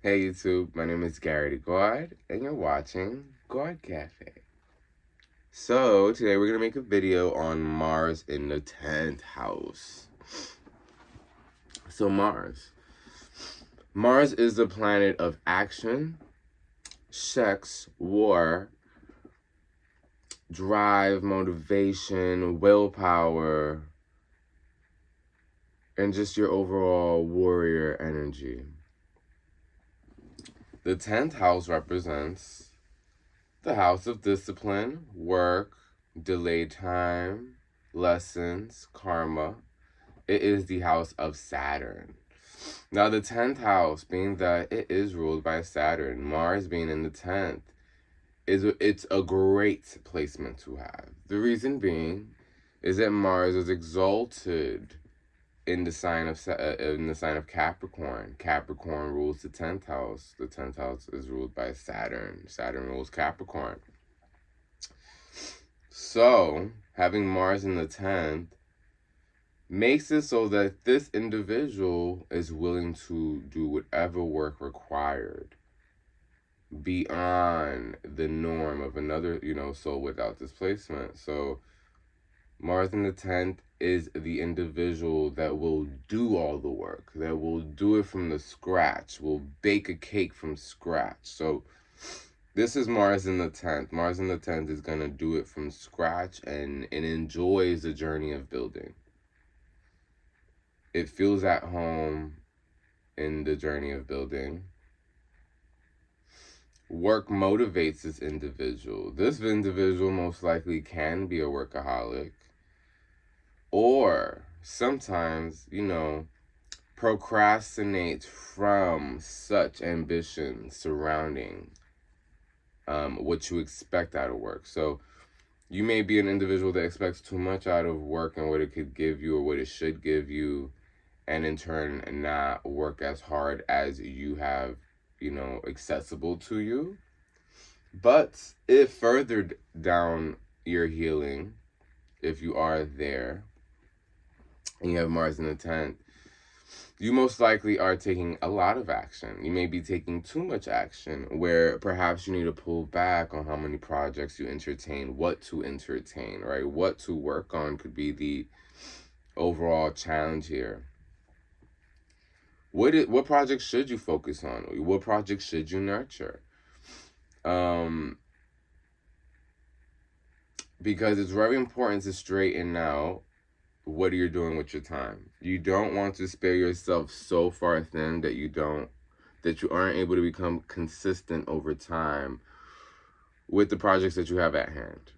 Hey YouTube, my name is Gawd, and you're watching Gawd Cafe. So, today we're going to make a video on Mars in the 10th house. So, Mars is the planet of action, sex, war, drive, motivation, willpower, and just your overall warrior energy. The 10th house represents the house of discipline, work, delayed time, lessons, karma. It is the house of Saturn. Now, the 10th house, being that it is ruled by Saturn, Mars being in the 10th, it's a great placement to have. The reason being is that Mars is exalted in the sign of Capricorn. Capricorn rules the 10th house. The 10th house is ruled by Saturn. Saturn rules Capricorn. So, having Mars in the 10th makes it so that this individual is willing to do whatever work required beyond the norm of another, soul without displacement. So, Mars in the 10th is the individual that will do all the work, that will do it from the scratch, will bake a cake from scratch. So this is Mars in the 10th. Mars in the 10th is going to do it from scratch and enjoys the journey of building. It feels at home in the journey of building. Work motivates this individual. This individual most likely can be a workaholic. Or sometimes, procrastinate from such ambition surrounding what you expect out of work. So you may be an individual that expects too much out of work and what it could give you or what it should give you, and in turn not work as hard as you have, accessible to you. But if further down your healing, if you are there, and you have Mars in the 10th, you most likely are taking a lot of action. You may be taking too much action, where perhaps you need to pull back on how many projects you entertain, what to entertain, right? What to work on could be the overall challenge here. What projects should you focus on? What projects should you nurture? Because it's very important to straighten out what you're doing with your time. You don't want to spare yourself so far thin that you aren't able to become consistent over time with the projects that you have at hand.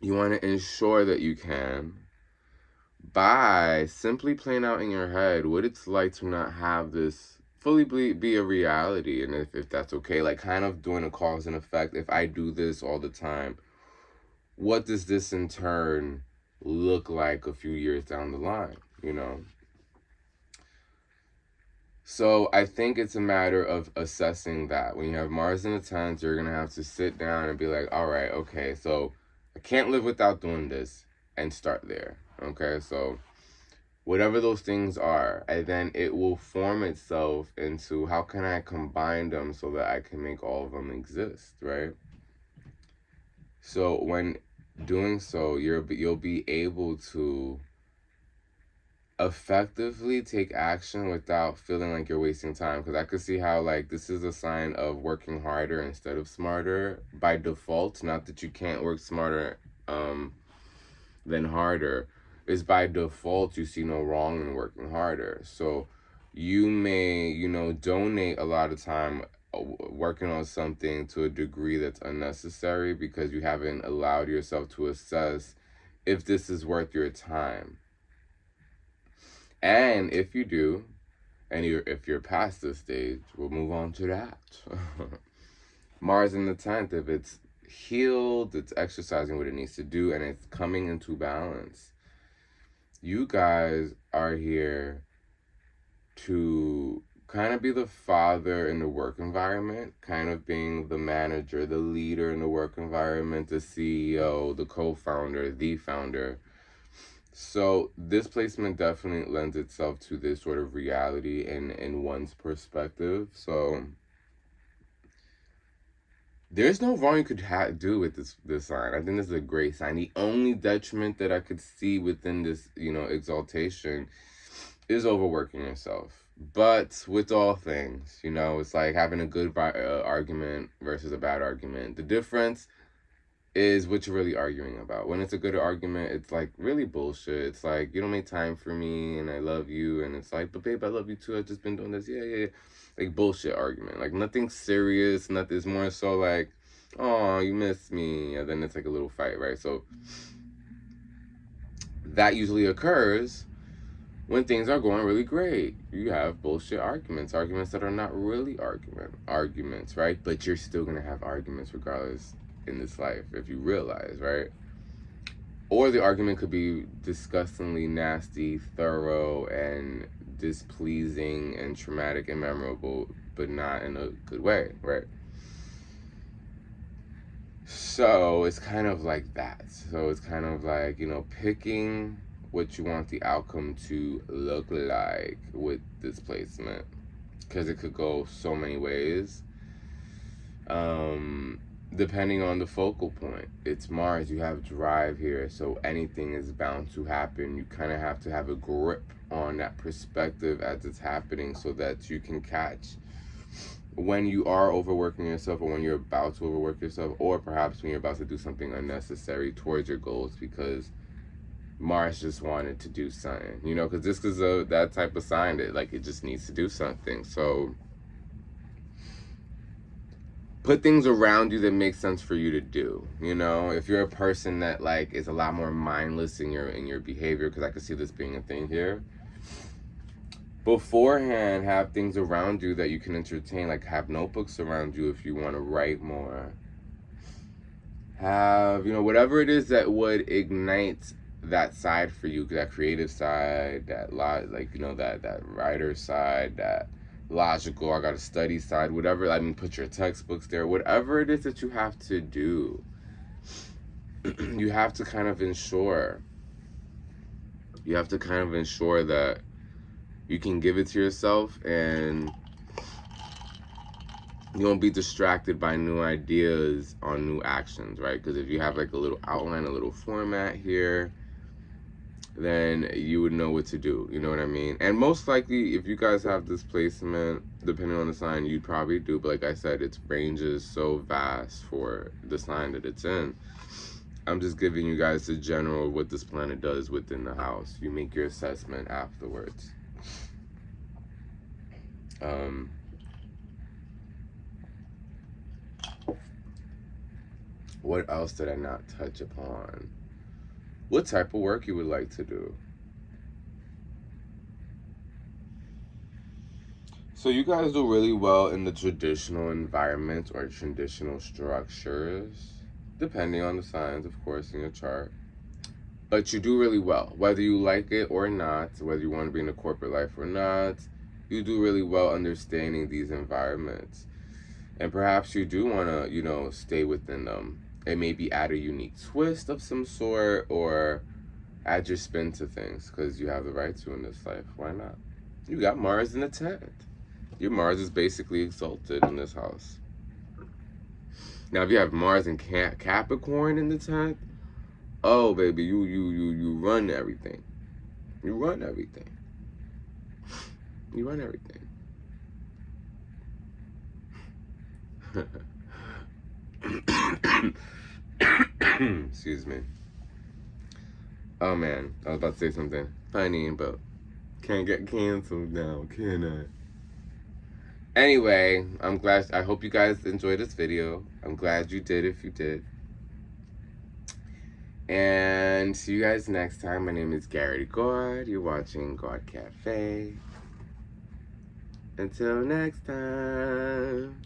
You want to ensure that you can by simply playing out in your head what it's like to not have this fully be a reality, and if that's okay, like kind of doing a cause and effect. If I do this all the time, what does this in turn look like a few years down the line, So I think it's a matter of assessing that. When you have Mars in the 10th, you're going to have to sit down and be like, all right, okay, so I can't live without doing this, and start there, okay? So whatever those things are, and then it will form itself into how can I combine them so that I can make all of them exist, right? So when doing so, you'll be able to effectively take action without feeling like you're wasting time. Because I could see how, like, this is a sign of working harder instead of smarter by default. Not that you can't work smarter than harder. Is by default you see no wrong in working harder. So you may, donate a lot of time working on something to a degree that's unnecessary because you haven't allowed yourself to assess if this is worth your time. And if you do, and if you're past this stage, we'll move on to that. Mars in the 10th, if it's healed, it's exercising what it needs to do, and it's coming into balance. You guys are here to kind of be the father in the work environment, kind of being the manager, the leader in the work environment, the CEO, the co-founder, the founder. So this placement definitely lends itself to this sort of reality in one's perspective. So there's no wrong you could do with this sign. I think this is a great sign. The only detriment that I could see within this, exaltation is overworking yourself. But with all things, it's like having a good argument versus a bad argument. The difference is what you're really arguing about. When it's a good argument, it's like really bullshit. It's like, you don't make time for me and I love you. And it's like, but babe, I love you too. I've just been doing this. Yeah. Like bullshit argument. Like nothing serious. Nothing. It's more so like, oh, you miss me. And then it's like a little fight, right? So that usually occurs when things are going really great. You have bullshit arguments that are not really arguments, right? But you're still going to have arguments regardless in this life, if you realize, right? Or the argument could be disgustingly nasty, thorough, and displeasing and traumatic and memorable, but not in a good way, right? So it's kind of like that. So it's kind of like, picking what you want the outcome to look like with this placement, because it could go so many ways. Depending on the focal point. It's Mars, you have drive here, so anything is bound to happen. You kind of have to have a grip on that perspective as it's happening so that you can catch when you are overworking yourself, or when you're about to overwork yourself, or perhaps when you're about to do something unnecessary towards your goals because Mars just wanted to do something, because this is that type of sign that like it just needs to do something. So put things around you that make sense for you to do. If you're a person that like is a lot more mindless in your behavior, because I could see this being a thing here, beforehand have things around you that you can entertain. Like have notebooks around you if you want to write more. Have whatever it is that would ignite that side for you, that creative side, that that writer side, that logical, I gotta study side, whatever. Put your textbooks there. Whatever it is that you have to do, you have to kind of ensure that you can give it to yourself and you won't be distracted by new ideas on new actions, right? Because if you have like a little outline, a little format here, then you would know what to do. You know what I mean? And most likely, if you guys have this placement, depending on the sign, you'd probably do. But like I said, its range is so vast for the sign that it's in. I'm just giving you guys the general what this planet does within the house. You make your assessment afterwards. What else did I not touch upon? What type of work you would like to do? So you guys do really well in the traditional environments or traditional structures, depending on the signs, of course, in your chart. But you do really well, whether you like it or not, whether you want to be in the corporate life or not, you do really well understanding these environments. And perhaps you do want to, stay within them. And maybe add a unique twist of some sort, or add your spin to things, because you have the right to in this life. Why not? You got Mars in the 10th. Your Mars is basically exalted in this house. Now, if you have Mars and Capricorn in the 10th, oh, baby, you run everything. You run everything. You run everything. Excuse me. Oh man, I was about to say something funny, but can't get canceled now, can I? Anyway, I hope you guys enjoyed this video. I'm glad you did if you did. And see you guys next time. My name is Gawd. You're watching Gawd Cafe. Until next time.